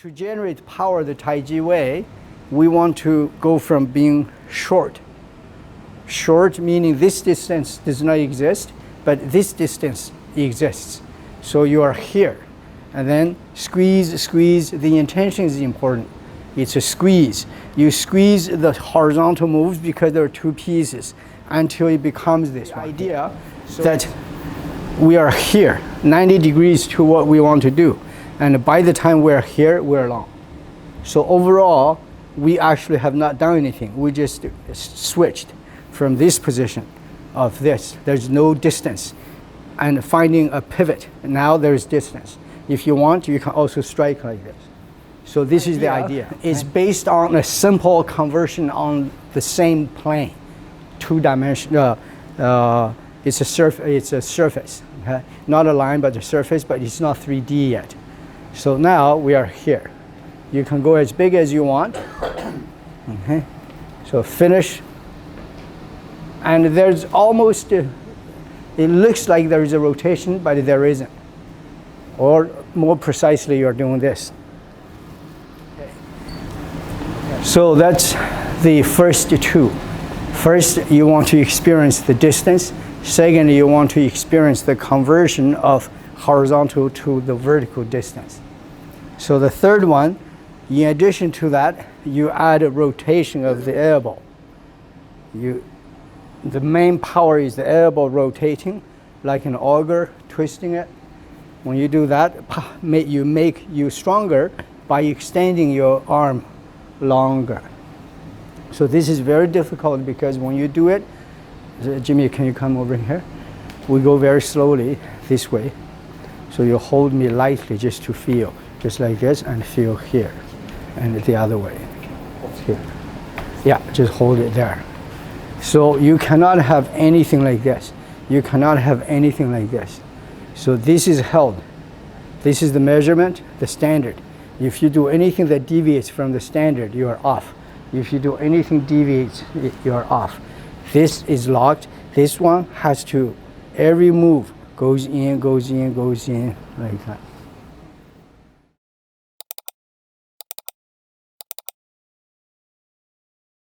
To generate power the Taiji way, we want to go from being short. Short meaning this distance does not exist, but this distance exists. So you are here. And then squeeze, squeeze. The intention is important. It's a squeeze. You squeeze the horizontal moves because there are two pieces until it becomes this idea that we are here, 90 degrees to what we want to do. And by the time we're here, we're long. So overall, we actually have not done anything. We just switched from this position of this. There's no distance. And finding a pivot, now there's distance. If you want, you can also strike like this. So this is the idea. It's based on a simple conversion on the same plane, two-dimensional. It's a surface, okay? Not a line, but a surface, but it's not 3D yet. So now we are here. You can go as big as you want. Okay. So finish. And there's almost, it looks like there is a rotation, but there isn't. Or more precisely, you're doing this. Okay. So that's the first two. First, you want to experience the distance. Second, you want to experience the conversion of horizontal to the vertical distance. So the third one, in addition to that, you add a rotation of the elbow. The main power is the elbow rotating, like an auger, twisting it. When you do that, you make you stronger by extending your arm longer. So this is very difficult because when you do it, Jimmy, can you come over here? We go very slowly this way. So you hold me lightly just to feel, just like this, and feel here, and the other way. Here. Yeah, just hold it there. So you cannot have anything like this. You cannot have anything like this. So this is held. This is the measurement, the standard. If you do anything that deviates from the standard, you are off. If you do anything deviates, you are off. This is locked. This one has to, every move goes in, goes in, goes in, like that.